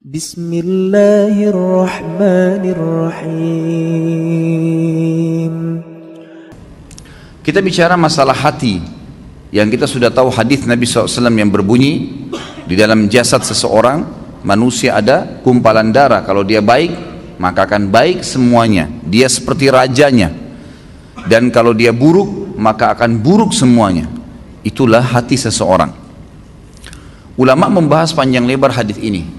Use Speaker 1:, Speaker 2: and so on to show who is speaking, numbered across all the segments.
Speaker 1: Bismillahirrahmanirrahim.
Speaker 2: Kita bicara masalah hati yang kita sudah tahu hadis Nabi SAW yang berbunyi di dalam jasad seseorang manusia ada gumpalan darah. Kalau dia baik maka akan baik semuanya, dia seperti rajanya, dan kalau dia buruk maka akan buruk semuanya. Itulah hati seseorang. Ulama membahas panjang lebar hadis ini,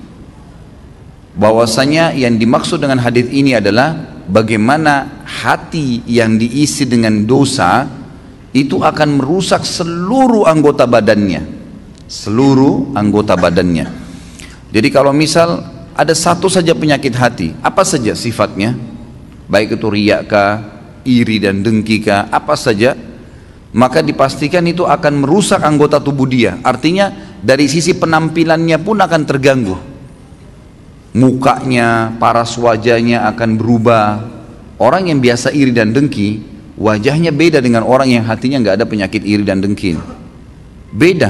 Speaker 2: bahwasanya yang dimaksud dengan hadis ini adalah bagaimana hati yang diisi dengan dosa itu akan merusak seluruh anggota badannya, Jadi kalau misal ada satu saja penyakit hati, apa saja sifatnya, baik itu riya kah, iri dan dengki kah, apa saja, maka dipastikan itu akan merusak anggota tubuh dia. Artinya dari sisi penampilannya pun akan terganggu, mukanya, paras wajahnya akan berubah. Orang yang biasa iri dan dengki, wajahnya beda dengan orang yang hatinya nggak ada penyakit iri dan dengki. Beda.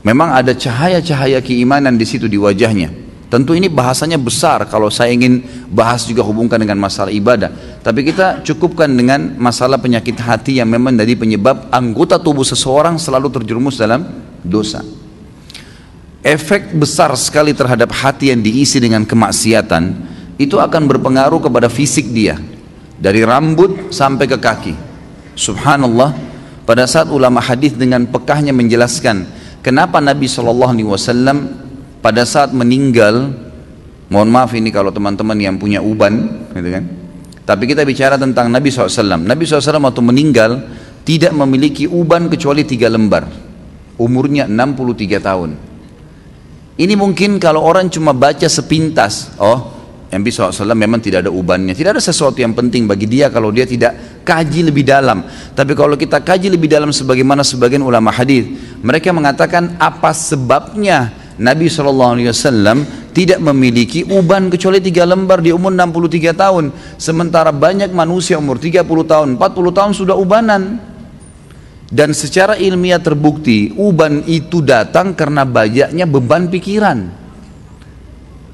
Speaker 2: Memang ada cahaya-cahaya keimanan di situ di wajahnya. Tentu ini bahasanya besar kalau saya ingin bahas juga hubungkan dengan masalah ibadah. Tapi kita cukupkan dengan masalah penyakit hati yang memang dari penyebab anggota tubuh seseorang selalu terjerumus dalam dosa. Efek besar sekali terhadap hati yang diisi dengan kemaksiatan itu akan berpengaruh kepada fisik dia, dari rambut sampai ke kaki. Subhanallah, pada saat ulama hadis dengan pekahnya menjelaskan kenapa Nabi SAW pada saat meninggal, mohon maaf ini kalau teman-teman yang punya uban, gitu kan? Tapi kita bicara tentang Nabi SAW. Nabi SAW waktu meninggal tidak memiliki uban kecuali 3 lembar. Umurnya 63 tahun. Ini mungkin kalau orang cuma baca sepintas, oh Nabi SAW memang tidak ada ubannya, tidak ada sesuatu yang penting bagi dia kalau dia tidak kaji lebih dalam. Tapi kalau kita kaji lebih dalam sebagaimana sebagian ulama hadis, mereka mengatakan apa sebabnya Nabi SAW tidak memiliki uban kecuali 3 lembar di umur 63 tahun. Sementara banyak manusia umur 30 tahun, 40 tahun sudah ubanan. Dan secara ilmiah terbukti uban itu datang karena banyaknya beban pikiran.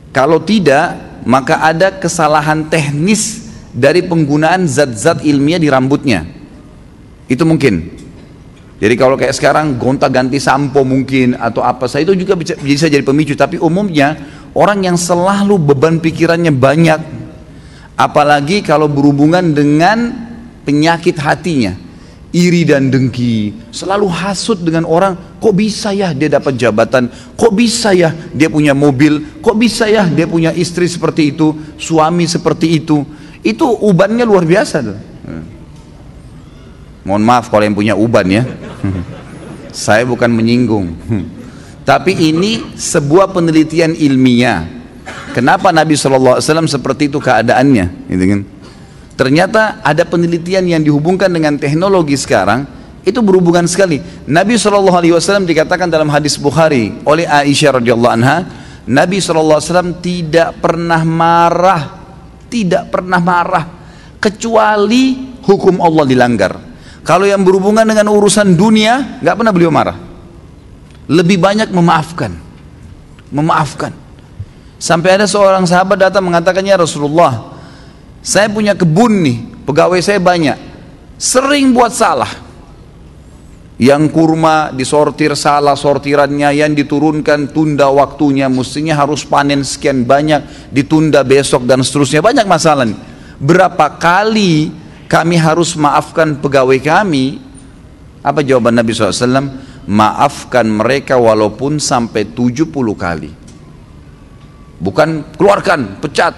Speaker 2: Kalau tidak, maka ada kesalahan teknis dari penggunaan zat-zat ilmiah di rambutnya. Itu mungkin. Jadi kalau kayak sekarang gonta-ganti sampo mungkin atau apa saja, itu juga bisa jadi pemicu. Tapi umumnya orang yang selalu beban pikirannya banyak, apalagi kalau berhubungan dengan penyakit hatinya, iri dan dengki, selalu hasut dengan orang, kok bisa ya dia dapat jabatan, kok bisa ya dia punya mobil, kok bisa ya dia punya istri seperti itu, suami seperti itu ubannya luar biasa tuh. Mohon maaf kalau yang punya uban ya, saya bukan menyinggung, tapi ini sebuah penelitian ilmiah. Kenapa Nabi SAW seperti itu keadaannya, gitu kan? Ternyata ada penelitian yang dihubungkan dengan teknologi sekarang, itu berhubungan sekali. Nabi SAW dikatakan dalam hadis Bukhari oleh Aisyah radhiyallahu anha, Nabi SAW tidak pernah marah kecuali hukum Allah dilanggar. Kalau yang berhubungan dengan urusan dunia, nggak pernah beliau marah. Lebih banyak memaafkan. Sampai ada seorang sahabat datang mengatakannya, Rasulullah, saya punya kebun nih, pegawai saya banyak, sering buat salah. Yang kurma disortir salah sortirannya, yang diturunkan tunda waktunya, mestinya harus panen sekian banyak, ditunda besok dan seterusnya, banyak masalah nih. Berapa kali kami harus maafkan pegawai kami? Apa jawaban Nabi SAW? Maafkan mereka walaupun sampai 70 kali. Bukan keluarkan, pecat.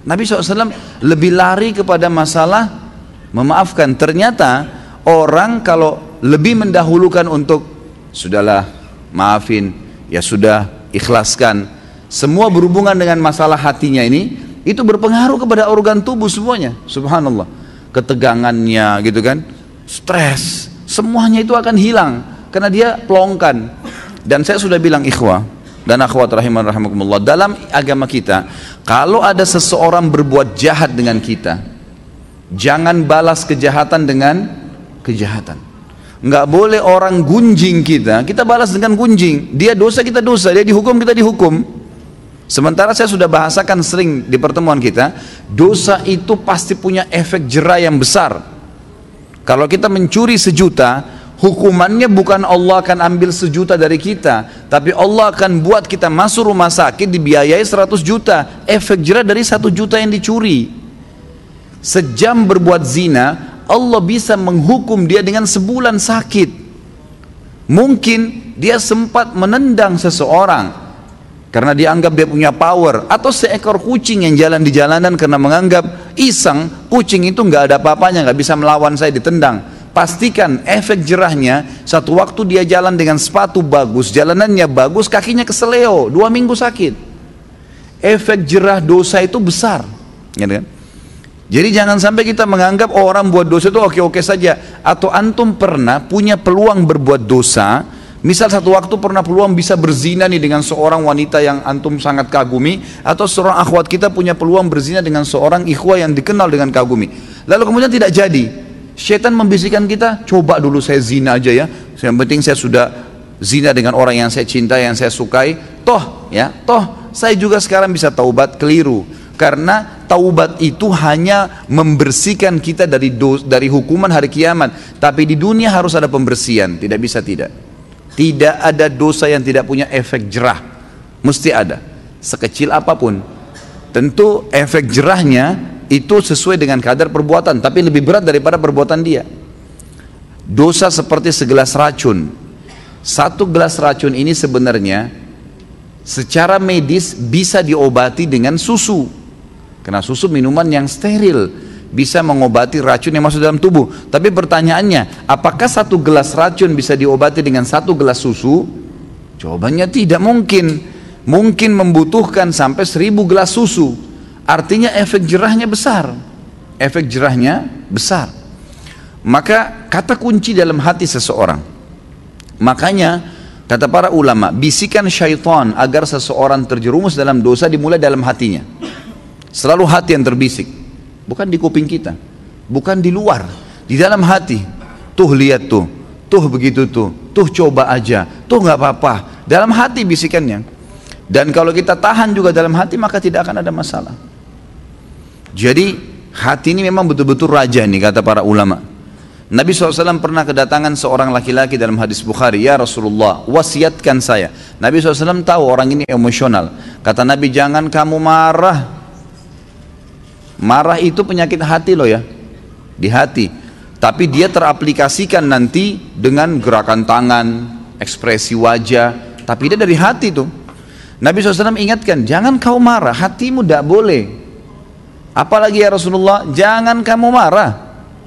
Speaker 2: Nabi SAW lebih lari kepada masalah memaafkan. Ternyata orang kalau lebih mendahulukan untuk sudahlah maafin, ya sudah ikhlaskan, semua berhubungan dengan masalah hatinya ini, itu berpengaruh kepada organ tubuh semuanya. Subhanallah, ketegangannya gitu kan, stres, semuanya itu akan hilang karena dia pelongkan. Dan saya sudah bilang ikhwah dan akhwat rahimakumullah, dalam agama kita kalau ada seseorang berbuat jahat dengan kita, jangan balas kejahatan dengan kejahatan. Nggak boleh orang gunjing kita balas dengan gunjing. Dia dosa, kita dosa. Dia dihukum, kita dihukum. Sementara saya sudah bahasakan sering di pertemuan kita, dosa itu pasti punya efek jera yang besar. Kalau kita mencuri 1 juta, hukumannya bukan Allah akan ambil 1 juta dari kita, tapi Allah akan buat kita masuk rumah sakit dibiayai 100 juta. Efek jera dari 1 juta yang dicuri. Sejam berbuat zina, Allah bisa menghukum dia dengan sebulan sakit. Mungkin dia sempat menendang seseorang karena dia anggap dia punya power, atau seekor kucing yang jalan di jalanan karena menganggap iseng, kucing itu nggak ada apa-apanya, nggak bisa melawan saya, ditendang. Pastikan efek jerahnya, satu waktu dia jalan dengan sepatu bagus, jalanannya bagus, kakinya keseleo, 2 minggu sakit. Efek jerah dosa itu besar, gitu kan? Jadi jangan sampai kita menganggap orang buat dosa itu oke-oke saja. Atau antum pernah punya peluang berbuat dosa, misal satu waktu pernah peluang bisa berzina nih dengan seorang wanita yang antum sangat kagumi, atau seorang akhwat kita punya peluang berzina dengan seorang ikhwah yang dikenal dengan kagumi, lalu kemudian tidak jadi. Syaitan membisikkan kita, coba dulu saya zina aja ya, yang penting saya sudah zina dengan orang yang saya cintai, yang saya sukai, toh saya juga sekarang bisa taubat. Keliru. Karena taubat itu hanya membersihkan kita dari hukuman hari kiamat, tapi di dunia harus ada pembersihan. Tidak bisa tidak. Tidak ada dosa yang tidak punya efek jerah, mesti ada, sekecil apapun. Tentu efek jerahnya itu sesuai dengan kadar perbuatan, tapi lebih berat daripada perbuatan dia. Dosa seperti segelas racun. 1 gelas racun ini sebenarnya secara medis bisa diobati dengan susu, karena susu minuman yang steril, bisa mengobati racun yang masuk dalam tubuh. Tapi pertanyaannya, apakah 1 gelas racun bisa diobati dengan 1 gelas susu? Jawabannya tidak mungkin. Mungkin membutuhkan sampai 1000 gelas susu. Artinya efek jerahnya besar. Efek jerahnya besar. Maka kata kunci dalam hati seseorang. Makanya kata para ulama, bisikan syaitan agar seseorang terjerumus dalam dosa dimulai dalam hatinya. Selalu hati yang terbisik. Bukan di kuping kita, bukan di luar, di dalam hati. Tuh lihat tuh begitu tuh coba aja, tuh nggak apa-apa. Dalam hati bisikannya. Dan kalau kita tahan juga dalam hati, maka tidak akan ada masalah. Jadi hati ini memang betul-betul raja nih, kata para ulama. Nabi SAW pernah kedatangan seorang laki-laki dalam hadis Bukhari, ya Rasulullah, wasiatkan saya. Nabi SAW tahu orang ini emosional. Kata Nabi, jangan kamu marah. Marah itu penyakit hati loh ya, di hati. Tapi dia teraplikasikan nanti dengan gerakan tangan, ekspresi wajah, tapi dia dari hati tuh. Nabi SAW ingatkan, jangan kau marah, hatimu tidak boleh. Apalagi ya Rasulullah, jangan kamu marah.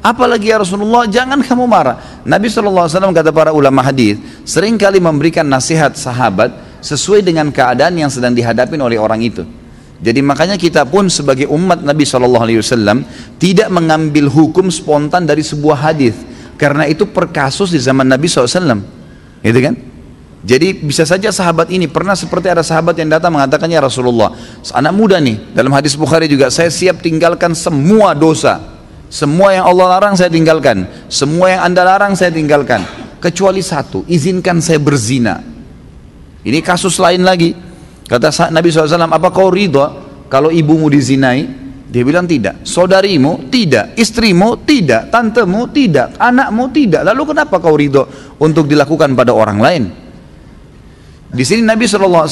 Speaker 2: Apalagi ya Rasulullah, jangan kamu marah. Nabi SAW, kata para ulama hadis, seringkali memberikan nasihat sahabat sesuai dengan keadaan yang sedang dihadapi oleh orang itu. Jadi makanya kita pun sebagai umat Nabi SAW tidak mengambil hukum spontan dari sebuah hadis, karena itu per kasus di zaman Nabi SAW, gitu kan? Jadi bisa saja sahabat ini pernah seperti ada sahabat yang datang mengatakan, ya Rasulullah, anak muda nih, dalam hadis Bukhari juga, saya siap tinggalkan semua dosa, semua yang Allah larang saya tinggalkan, semua yang Anda larang saya tinggalkan, kecuali satu, izinkan saya berzina. Ini kasus lain lagi. Kata Nabi SAW, apa kau ridha kalau ibumu dizinai? Dia bilang tidak. Saudarimu? Tidak. Istrimu? Tidak. Tantemu? Tidak. Anakmu? Tidak. Lalu kenapa kau ridha untuk dilakukan pada orang lain? Di sini Nabi SAW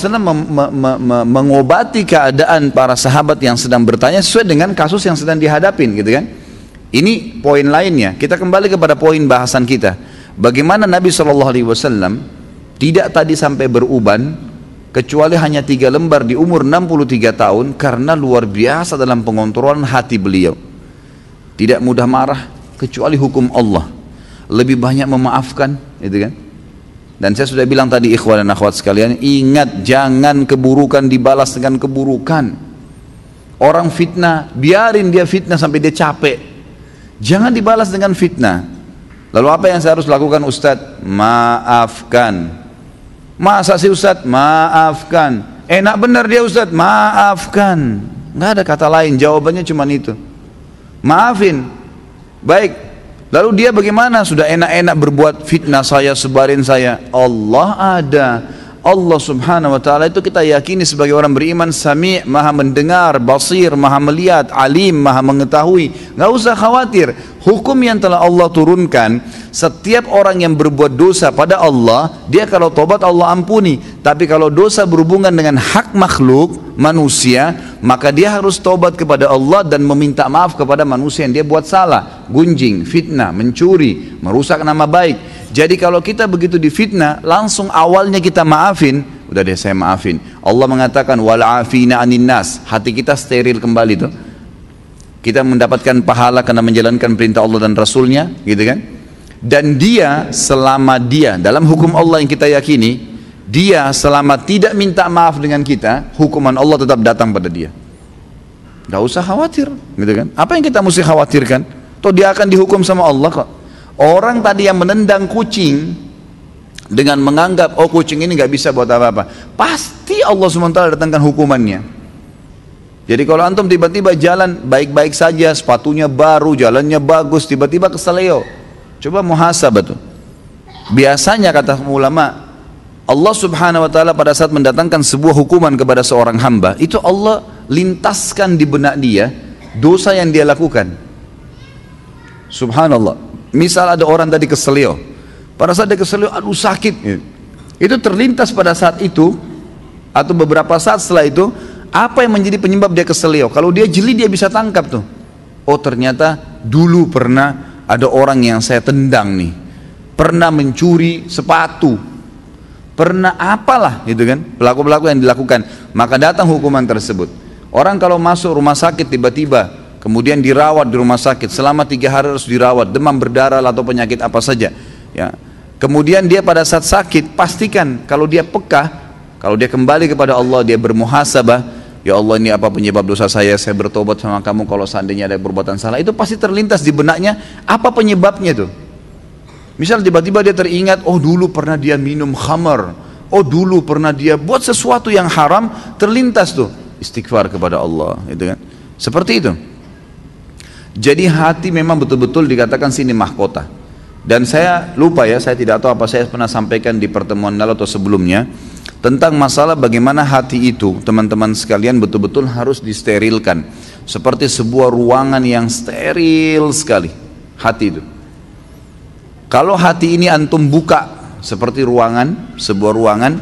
Speaker 2: mengobati keadaan para sahabat yang sedang bertanya sesuai dengan kasus yang sedang dihadapin, gitu kan? Ini poin lainnya. Kita kembali kepada poin bahasan kita. Bagaimana Nabi SAW tidak tadi sampai beruban, kecuali hanya 3 lembar di umur 63 tahun, karena luar biasa dalam pengontrolan hati beliau. Tidak mudah marah, kecuali hukum Allah. Lebih banyak memaafkan, gitu kan? Dan saya sudah bilang tadi, ikhwan dan akhwat sekalian, ingat, jangan keburukan dibalas dengan keburukan. Orang fitnah, biarin dia fitnah sampai dia capek. Jangan dibalas dengan fitnah. Lalu apa yang saya harus lakukan, Ustadz? Maafkan. Masa sih Ustadz? Maafkan. Enak benar dia Ustadz? Maafkan. Nggak ada kata lain, jawabannya cuma itu. Maafin. Baik. Lalu dia bagaimana? Sudah enak-enak berbuat fitnah saya, sebarin saya. Allah ada. Allah subhanahu wa ta'ala itu kita yakini sebagai orang beriman, Sami', maha mendengar, Basir, maha melihat, Alim, maha mengetahui. Nggak usah khawatir. Hukum yang telah Allah turunkan, setiap orang yang berbuat dosa pada Allah, dia kalau tobat Allah ampuni. Tapi kalau dosa berhubungan dengan hak makhluk, manusia, maka dia harus tobat kepada Allah dan meminta maaf kepada manusia yang dia buat salah. Gunjing, fitnah, mencuri, merusak nama baik. Jadi kalau kita begitu difitnah, langsung awalnya kita maafin, udah deh saya maafin. Allah mengatakan wal afina anin nas, hati kita steril kembali tuh. Kita mendapatkan pahala karena menjalankan perintah Allah dan Rasulnya, gitu kan? Dan dia selama dia dalam hukum Allah yang kita yakini, dia selama tidak minta maaf dengan kita, hukuman Allah tetap datang pada dia. Gak usah khawatir, gitu kan? Apa yang kita mesti khawatirkan? Toh dia akan dihukum sama Allah kok. Orang tadi yang menendang kucing dengan menganggap oh kucing ini gak bisa buat apa-apa, pasti Allah SWT datangkan hukumannya. Jadi kalau antum tiba-tiba jalan baik-baik saja, sepatunya baru, jalannya bagus, tiba-tiba keseleo, coba muhasabah tuh. Biasanya kata ulama, Allah subhanahu wa ta'ala pada saat mendatangkan sebuah hukuman kepada seorang hamba, itu Allah lintaskan di benak dia dosa yang dia lakukan. Subhanallah. Misal ada orang tadi keselio, pada saat dia keselio, aduh sakit, itu terlintas pada saat itu atau beberapa saat setelah itu, apa yang menjadi penyebab dia keselio. Kalau dia jeli dia bisa tangkap tuh, oh ternyata dulu pernah ada orang yang saya tendang nih, pernah mencuri sepatu, pernah apalah gitu kan, pelaku-pelaku yang dilakukan, maka datang hukuman tersebut. Orang kalau masuk rumah sakit tiba-tiba kemudian dirawat di rumah sakit selama 3 hari harus dirawat, demam berdarah atau penyakit apa saja ya. Kemudian dia pada saat sakit, pastikan kalau dia peka, kalau dia kembali kepada Allah, dia bermuhasabah, ya Allah ini apa penyebab dosa saya bertobat sama kamu kalau seandainya ada perbuatan salah, itu pasti terlintas di benaknya apa penyebabnya tuh. Misal tiba-tiba dia teringat, oh dulu pernah dia minum khamar, oh dulu pernah dia buat sesuatu yang haram, terlintas tuh istighfar kepada Allah, gitu kan. Seperti itu. Jadi hati memang betul-betul dikatakan sini mahkota. Dan saya lupa ya, saya tidak tahu apa saya pernah sampaikan di pertemuan lalu atau sebelumnya tentang masalah bagaimana hati itu, teman-teman sekalian, betul-betul harus disterilkan. Seperti sebuah ruangan yang steril sekali, hati itu. Kalau hati ini antum buka seperti ruangan, sebuah ruangan,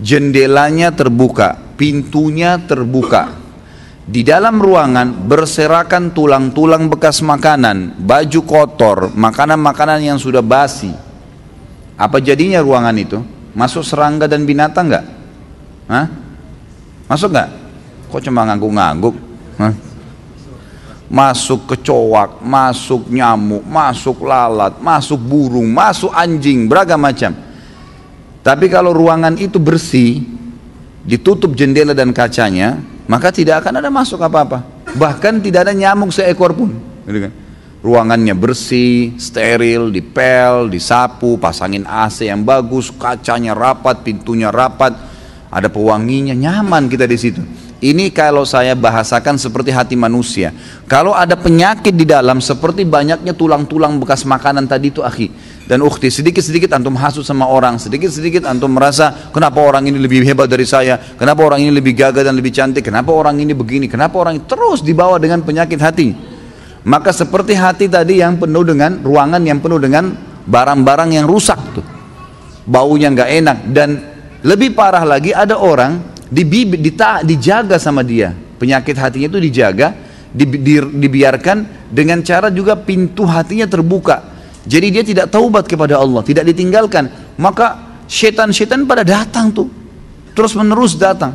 Speaker 2: jendelanya terbuka, pintunya terbuka. Di dalam ruangan berserakan tulang-tulang bekas makanan, baju kotor, makanan-makanan yang sudah basi. Apa jadinya ruangan itu? Masuk serangga dan binatang nggak? Hah? Masuk nggak? Kok cuma ngangguk-ngangguk? Masuk kecoak, masuk nyamuk, masuk lalat, masuk burung, masuk anjing, beragam macam. Tapi kalau ruangan itu bersih, ditutup jendela dan kacanya, maka tidak akan ada masuk apa-apa. Bahkan tidak ada nyamuk seekor pun, gitu kan. Ruangannya bersih, steril, dipel, disapu, pasangin AC yang bagus, kacanya rapat, pintunya rapat, ada pewanginya, nyaman kita di situ. Ini kalau saya bahasakan seperti hati manusia. Kalau ada penyakit di dalam, seperti banyaknya tulang-tulang bekas makanan tadi itu, akhi dan ukhti, sedikit-sedikit antum hasut sama orang, sedikit-sedikit antum merasa kenapa orang ini lebih hebat dari saya, kenapa orang ini lebih gagah dan lebih cantik, kenapa orang ini begini, kenapa orang ini, terus dibawa dengan penyakit hati. Maka seperti hati tadi yang penuh dengan ruangan yang penuh dengan barang-barang yang rusak tuh, baunya nggak enak. Dan lebih parah lagi, ada orang dijaga sama dia, penyakit hatinya itu dijaga, dibiarkan dengan cara juga pintu hatinya terbuka. Jadi dia tidak taubat kepada Allah, tidak ditinggalkan, maka setan-setan pada datang tuh, terus menerus datang.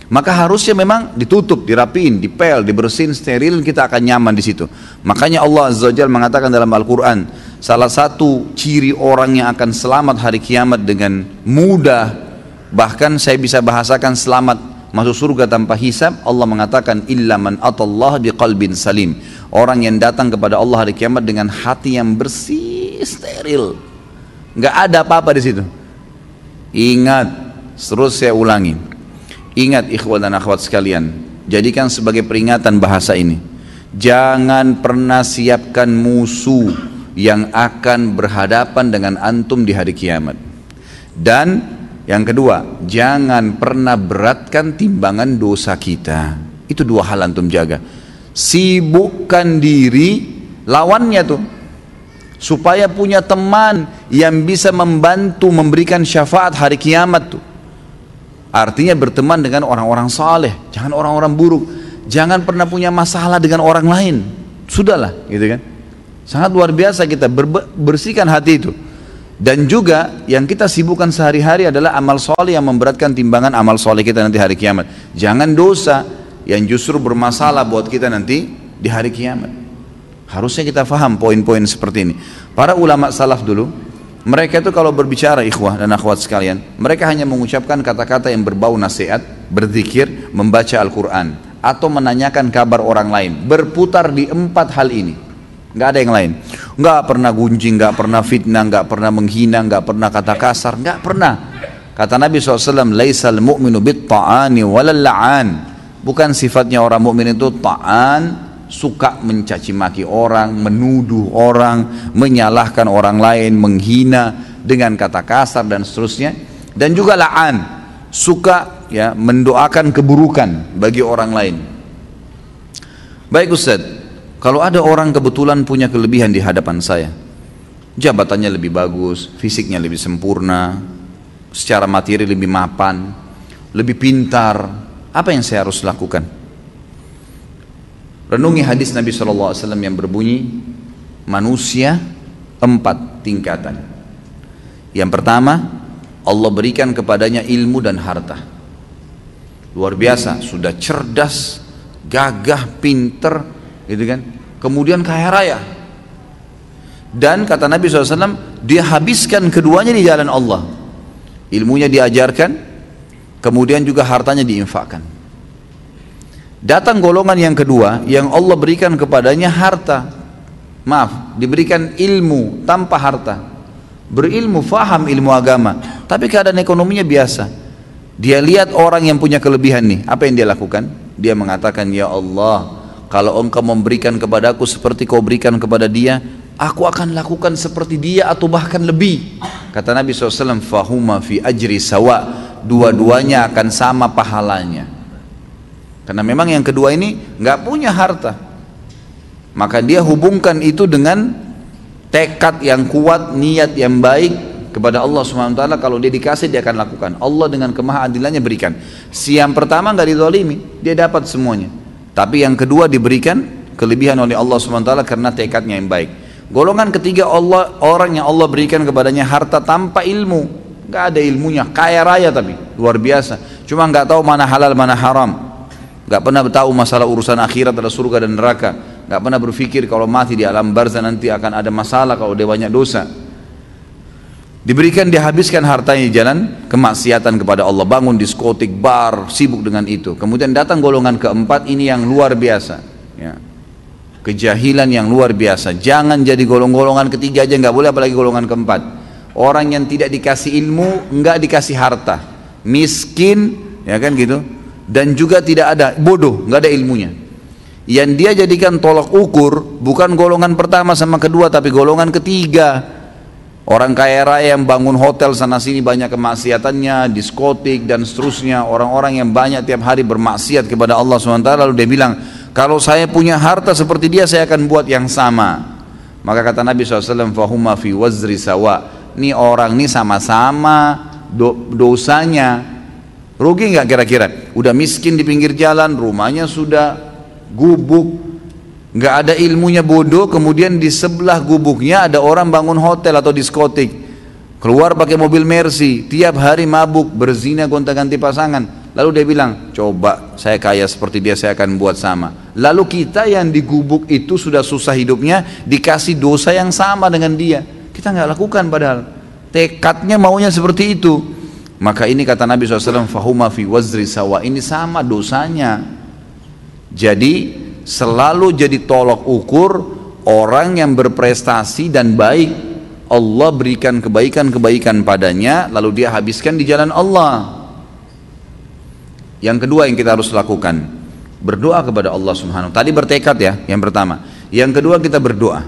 Speaker 2: Maka harusnya memang ditutup, dirapiin, dipel, dibersihin, steril, kita akan nyaman di situ. Makanya Allah Azza wa Jalla mengatakan dalam Al-Quran, salah satu ciri orang yang akan selamat hari kiamat dengan mudah, bahkan saya bisa bahasakan selamat masuk surga tanpa hisab, Allah mengatakan illa man atallaha biqalbin salim. Orang yang datang kepada Allah hari kiamat dengan hati yang bersih, steril, nggak ada apa-apa di situ. Ingat, terus saya ulangi, ingat ikhwan dan akhwat sekalian, jadikan sebagai peringatan bahasa ini. Jangan pernah siapkan musuh yang akan berhadapan dengan antum di hari kiamat. Dan yang kedua, jangan pernah beratkan timbangan dosa kita. Itu dua hal antum jaga. Sibukkan diri, lawannya tuh, supaya punya teman yang bisa membantu memberikan syafaat hari kiamat tuh. Artinya berteman dengan orang-orang saleh, jangan orang-orang buruk. Jangan pernah punya masalah dengan orang lain. Sudahlah, gitu kan. Sangat luar biasa kita bersihkan hati itu. Dan juga yang kita sibukkan sehari-hari adalah amal soleh yang memberatkan timbangan amal soleh kita nanti hari kiamat. Jangan dosa yang justru bermasalah buat kita nanti di hari kiamat. Harusnya kita faham poin-poin seperti ini. Para ulama salaf dulu, mereka itu kalau berbicara ikhwah dan akhwat sekalian, mereka hanya mengucapkan kata-kata yang berbau nasihat, berzikir, membaca Al-Quran, atau menanyakan kabar orang lain. Berputar di 4 hal ini. Nggak ada yang lain. Nggak pernah gunjing, nggak pernah fitnah, nggak pernah menghina, nggak pernah kata kasar, nggak pernah. Kata Nabi SAW, laisal mu'minu bit-ta'ani walal la'an. Bukan sifatnya orang mukmin itu ta'an, suka mencaci maki orang, menuduh orang, menyalahkan orang lain, menghina dengan kata kasar dan seterusnya. Dan juga la'an, suka ya mendoakan keburukan bagi orang lain. Baik Ustaz, kalau ada orang kebetulan punya kelebihan di hadapan saya, jabatannya lebih bagus, fisiknya lebih sempurna, secara materi lebih mapan, lebih pintar, apa yang saya harus lakukan? Renungi hadis Nabi SAW yang berbunyi, manusia 4 tingkatan. Yang pertama, Allah berikan kepadanya ilmu dan harta. Luar biasa, sudah cerdas, gagah, pinter, gitu kan? Kemudian kaya raya. Dan kata Nabi SAW, dia habiskan keduanya di jalan Allah. Ilmunya diajarkan, kemudian juga hartanya diinfakkan. Datang golongan yang kedua, yang Allah berikan kepadanya harta. Maaf, diberikan ilmu tanpa harta. Berilmu, faham ilmu agama, tapi keadaan ekonominya biasa. Dia lihat orang yang punya kelebihan nih, apa yang dia lakukan? Dia mengatakan, ya Allah, kalau engkau memberikan kepadaku seperti kau berikan kepada dia, aku akan lakukan seperti dia atau bahkan lebih. Kata Nabi SAW, fahuma fi ajri sawa, dua-duanya akan sama pahalanya. Karena memang yang kedua ini nggak punya harta, maka dia hubungkan itu dengan tekad yang kuat, niat yang baik kepada Allah SWT. Kalau dia dikasih, dia akan lakukan. Allah dengan kemahaadilannya berikan. Si yang pertama nggak dizalimi, dia dapat semuanya. Tapi yang kedua diberikan kelebihan oleh Allah SWT karena tekadnya yang baik. Golongan ketiga, orang yang Allah berikan kepadanya harta tanpa ilmu, nggak ada ilmunya, kaya raya tapi luar biasa, cuma nggak tahu mana halal mana haram, nggak pernah tahu masalah urusan akhirat, ada surga dan neraka, nggak pernah berpikir kalau mati di alam barzah nanti akan ada masalah kalau dia banyak dosa. Diberikan, dihabiskan hartanya di jalan kemaksiatan kepada Allah, bangun diskotik, bar, sibuk dengan itu. Kemudian datang golongan keempat, ini yang luar biasa ya. Kejahilan yang luar biasa. Jangan jadi golongan ketiga aja, nggak boleh, apalagi golongan keempat. Orang yang tidak dikasih ilmu, nggak dikasih harta, miskin, ya kan gitu, dan juga tidak ada, bodoh, nggak ada ilmunya. Yang dia jadikan tolak ukur bukan golongan pertama sama kedua, tapi golongan ketiga. Orang kaya raya yang bangun hotel sana sini banyak kemaksiatannya, diskotik dan seterusnya. Orang-orang yang banyak tiap hari bermaksiat kepada Allah SWT, lalu dia bilang, kalau saya punya harta seperti dia, saya akan buat yang sama. Maka kata Nabi SAW, fahuma fi wazri sawa. Ini orang ini sama-sama dosanya. Rugi nggak kira-kira? Udah miskin di pinggir jalan, rumahnya sudah gubuk, nggak ada ilmunya, bodoh. Kemudian di sebelah gubuknya ada orang bangun hotel atau diskotik, keluar pakai mobil Mercy, tiap hari mabuk, berzina, gonta-ganti pasangan. Lalu dia bilang, coba saya kaya seperti dia, saya akan buat sama. Lalu kita yang di gubuk itu sudah susah hidupnya, dikasih dosa yang sama dengan dia, kita nggak lakukan, padahal tekadnya maunya seperti itu. Maka ini kata Nabi SAW, fahuma fi wazri sawa, ini sama dosanya. Jadi selalu jadi tolok ukur orang yang berprestasi dan baik, Allah berikan kebaikan-kebaikan padanya, lalu dia habiskan di jalan Allah. Yang kedua yang kita harus lakukan, berdoa kepada Allah Subhanahu. Tadi bertekad ya, yang pertama. Yang kedua kita berdoa.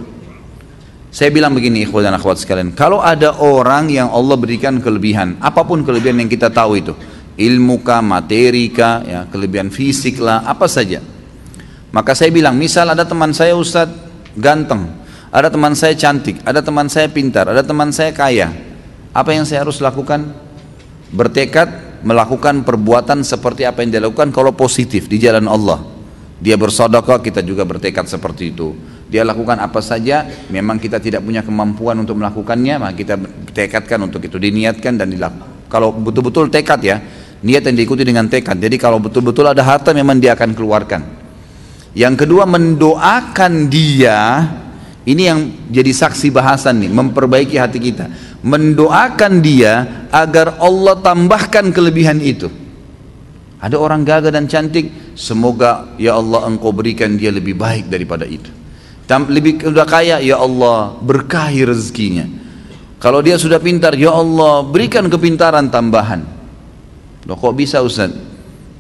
Speaker 2: Saya bilang begini ikhwan dan akhwat sekalian, kalau ada orang yang Allah berikan kelebihan, apapun kelebihan yang kita tahu itu, ilmu kah, materi kah, ya, kelebihan fisik lah, apa saja. Maka saya bilang, misal ada teman saya Ustadz ganteng, ada teman saya cantik, ada teman saya pintar, ada teman saya kaya. Apa yang saya harus lakukan? Bertekad melakukan perbuatan seperti apa yang dia lakukan kalau positif di jalan Allah. Dia bersedekah, kita juga bertekad seperti itu. Dia lakukan apa saja, memang kita tidak punya kemampuan untuk melakukannya, maka kita tekadkan untuk itu, diniatkan dan dilakukan. Kalau betul-betul tekad ya, niat yang diikuti dengan tekad. Jadi kalau betul-betul ada harta memang dia akan keluarkan. Yang kedua, mendoakan dia, ini yang jadi saksi bahasan nih, memperbaiki hati kita. Mendoakan dia agar Allah tambahkan kelebihan itu. Ada orang gagah dan cantik, semoga ya Allah engkau berikan dia lebih baik daripada itu. Lebih sudah kaya, ya Allah berkahi rezekinya. Kalau dia sudah pintar, ya Allah berikan kepintaran tambahan. Loh kok bisa Ustaz?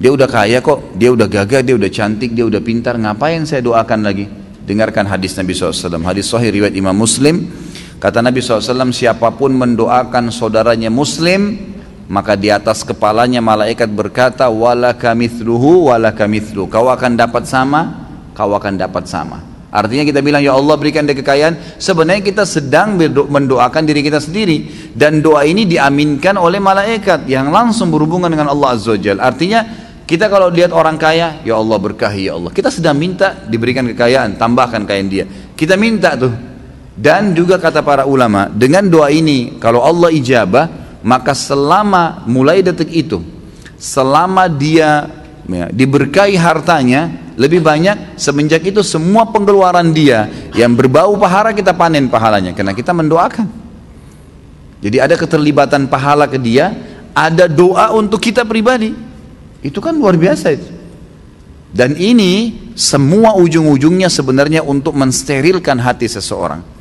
Speaker 2: Dia udah kaya kok, dia udah gagah, dia udah cantik, dia udah pintar, ngapain saya doakan lagi? Dengarkan hadis Nabi SAW, hadis sahih riwayat Imam Muslim. Kata Nabi SAW, siapapun mendoakan saudaranya Muslim, maka di atas kepalanya malaikat berkata, walaka mithluhu walaka mithlu. Kau akan dapat sama, kau akan dapat sama. Artinya kita bilang, ya Allah berikan dia kekayaan, sebenarnya kita sedang mendoakan diri kita sendiri. Dan doa ini diaminkan oleh malaikat yang langsung berhubungan dengan Allah Azza wa Jalla. Artinya kita kalau lihat orang kaya, ya Allah berkahi ya Allah, kita sedang minta diberikan kekayaan, tambahkan kekayaan dia. Kita minta tuh. Dan juga kata para ulama, dengan doa ini kalau Allah ijabah, maka selama mulai detik itu, selama dia ya, diberkahi hartanya lebih banyak, semenjak itu semua pengeluaran dia yang berbau pahala kita panen pahalanya, karena kita mendoakan. Jadi ada keterlibatan pahala ke dia, ada doa untuk kita pribadi. Itu kan luar biasa itu. Dan ini semua ujung-ujungnya sebenarnya untuk mensterilkan hati seseorang.